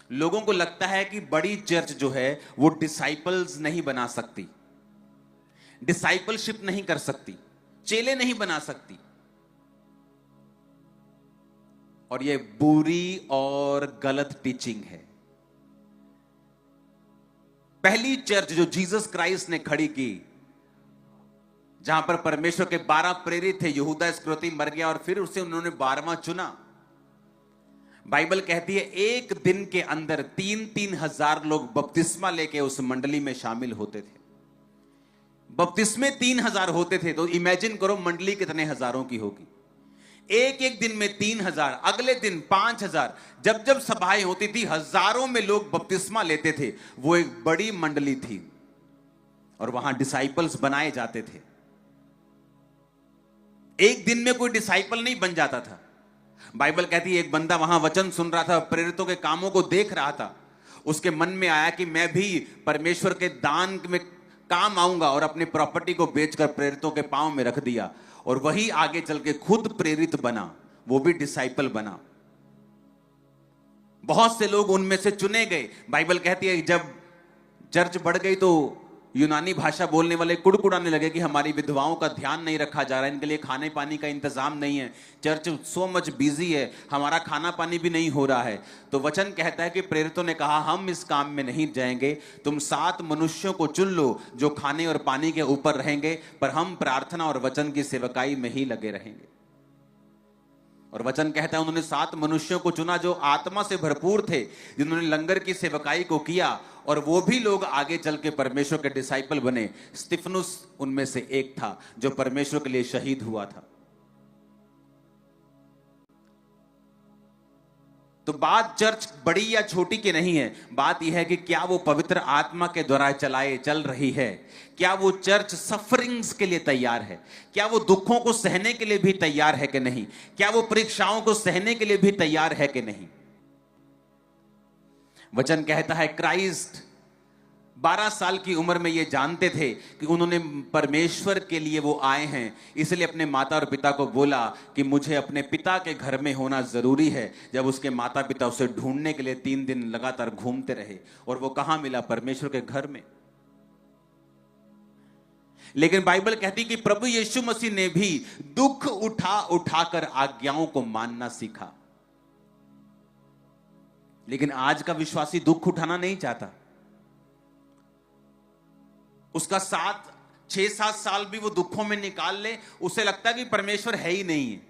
लोगों को लगता है कि बड़ी चर्च जो है वो डिसाइपल्स नहीं बना सकती, डिसाइपलशिप नहीं कर सकती, चेले नहीं बना सकती। और ये बुरी और गलत टीचिंग है। पहली चर्च जो जीसस क्राइस्ट ने खड़ी की, जहां पर परमेश्वर के 12 प्रेरित थे, यहूदा इस्करियोती मर गया और फिर उसे उन्होंने 12वां चुना। बाइबल कहती है एक दिन के अंदर 3-3 हजार लोग बपतिस्मा लेके उस मंडली में शामिल होते थे। बपतिस्मे 3,000 होते थे, तो इमेजिन करो मंडली कितने हजारों की होगी। एक एक दिन में 3,000, अगले दिन 5,000, जब जब सभाएं होती थी हजारों में लोग बपतिस्मा लेते थे। वो एक बड़ी मंडली थी और वहां डिसाइपल्स बनाए जाते थे। एक दिन में कोई डिसाइपल नहीं बन जाता था। बाइबल कहती है एक बंदा वहां वचन सुन रहा था, प्रेरितों के कामों को देख रहा था। उसके मन में आया कि मैं भी परमेश्वर के दान में काम आऊंगा, और अपनी प्रॉपर्टी को बेचकर प्रेरितों के पांव में रख दिया। और वही आगे चल के खुद प्रेरित बना, वो भी डिसाइपल बना। बहुत से लोग उनमें से चुने गए। बाइबल कहती है जब चर्च बढ़ गई तो यूनानी भाषा बोलने वाले कुड़कुड़ाने लगे कि हमारी विधवाओं का ध्यान नहीं रखा जा रहा है, इनके लिए खाने पानी का इंतजाम नहीं है, चर्च सो मच बिजी है, हमारा खाना पानी भी नहीं हो रहा है। तो वचन कहता है कि प्रेरितों ने कहा हम इस काम में नहीं जाएंगे, तुम 7 मनुष्यों को चुन लो जो खाने और पानी के ऊपर रहेंगे, पर हम प्रार्थना और वचन की सेवकाई में ही लगे रहेंगे। और वचन कहता है उन्होंने 7 मनुष्यों को चुना जो आत्मा से भरपूर थे, जिन्होंने लंगर की सेवकाई को किया, और वो भी लोग आगे चल के परमेश्वर के डिसाइपल बने। स्तिफनुस उनमें से एक था जो परमेश्वर के लिए शहीद हुआ था। तो बात चर्च बड़ी या छोटी की नहीं है, बात यह है कि क्या वो पवित्र आत्मा के द्वारा चल रही है। क्या वो चर्च सफरिंग्स के लिए तैयार है, क्या वो दुखों को सहने के लिए भी तैयार है कि नहीं, क्या वो परीक्षाओं को सहने के लिए भी तैयार है कि नहीं। वचन कहता है क्राइस्ट 12 साल की उम्र में ये जानते थे कि उन्होंने परमेश्वर के लिए वो आए हैं, इसलिए अपने माता और पिता को बोला कि मुझे अपने पिता के घर में होना जरूरी है। जब उसके माता पिता उसे ढूंढने के लिए 3 दिन लगातार घूमते रहे, और वो कहां मिला, परमेश्वर के घर में। लेकिन बाइबल कहती कि प्रभु यीशु मसीह ने भी दुख उठाकर आज्ञाओं को मानना सीखा। लेकिन आज का विश्वासी दुख उठाना नहीं चाहता। उसका 6-7 साल भी वो दुखों में निकाल ले, उसे लगता है कि परमेश्वर है ही नहीं है।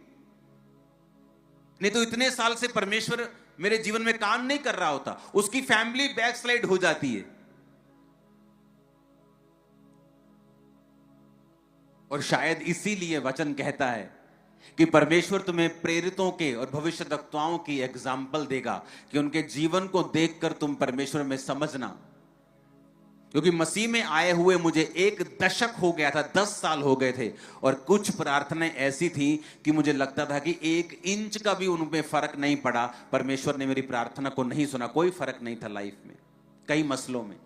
नहीं तो इतने साल से परमेश्वर मेरे जीवन में काम नहीं कर रहा होता। उसकी फैमिली बैकस्लाइड हो जाती है। और शायद इसीलिए वचन कहता है कि परमेश्वर तुम्हें प्रेरितों के और भविष्यद्वक्ताओं की एग्जाम्पल देगा कि उनके जीवन को देखकर तुम परमेश्वर में समझना। क्योंकि मसीह में आए हुए मुझे 1 दशक हो गया था, 10 साल हो गए थे, और कुछ प्रार्थनाएं ऐसी थी कि मुझे लगता था कि 1 इंच का भी उनमें फर्क नहीं पड़ा। परमेश्वर ने मेरी प्रार्थना को नहीं सुना, कोई फर्क नहीं था लाइफ में, कई मसलों में।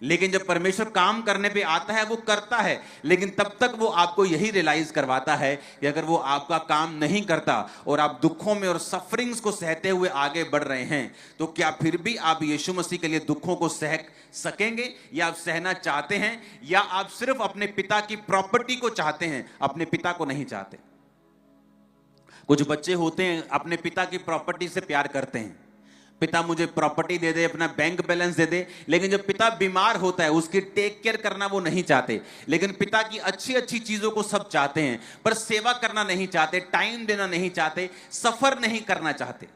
लेकिन जब परमेश्वर काम करने पे आता है वो करता है, लेकिन तब तक वो आपको यही रियलाइज करवाता है कि अगर वो आपका काम नहीं करता और आप दुखों में और सफरिंग्स को सहते हुए आगे बढ़ रहे हैं, तो क्या फिर भी आप यीशु मसीह के लिए दुखों को सह सकेंगे, या आप सहना चाहते हैं, या आप सिर्फ अपने पिता की प्रॉपर्टी को चाहते हैं, अपने पिता को नहीं चाहते। कुछ बच्चे होते हैं अपने पिता की प्रॉपर्टी से प्यार करते हैं, पिता मुझे प्रॉपर्टी दे दे, अपना बैंक बैलेंस दे दे, लेकिन जब पिता बीमार होता है उसकी टेक केयर करना वो नहीं चाहते। लेकिन पिता की अच्छी अच्छी चीजों को सब चाहते हैं, पर सेवा करना नहीं चाहते, टाइम देना नहीं चाहते, सफर नहीं करना चाहते।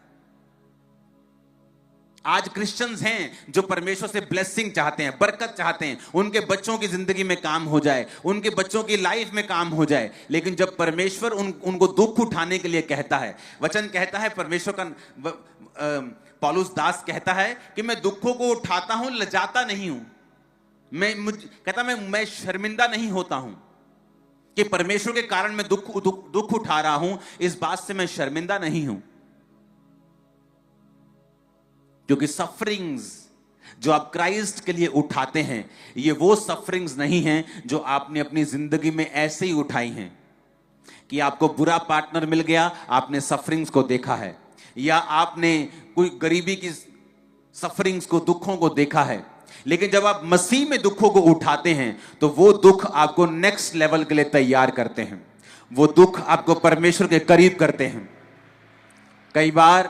आज क्रिश्चियंस हैं जो परमेश्वर से ब्लेसिंग चाहते हैं, बरकत चाहते हैं, उनके बच्चों की जिंदगी में काम हो जाए, उनके बच्चों की लाइफ में काम हो जाए। लेकिन जब परमेश्वर उनको दुख उठाने के लिए कहता है, वचन कहता है, परमेश्वर का पौलुस दास कहता है कि मैं दुखों को उठाता हूं, लजाता नहीं हूं। कहता मैं शर्मिंदा नहीं होता हूं कि परमेश्वर के कारण मैं दुख उठा रहा हूं, इस बात से मैं शर्मिंदा नहीं हूं। क्योंकि सफरिंग्स जो आप क्राइस्ट के लिए उठाते हैं, ये वो सफरिंग्स नहीं हैं जो आपने अपनी जिंदगी में ऐसे ही उठाई हैं कि आपको बुरा पार्टनर मिल गया, आपने सफरिंग्स को देखा है, या आपने कोई गरीबी की सफरिंग्स को, दुखों को देखा है, लेकिन जब आप मसीह में दुखों को उठाते हैं तो वो दुख आपको नेक्स्ट लेवल के लिए तैयार करते हैं। वो दुख आपको परमेश्वर के करीब करते हैं। कई बार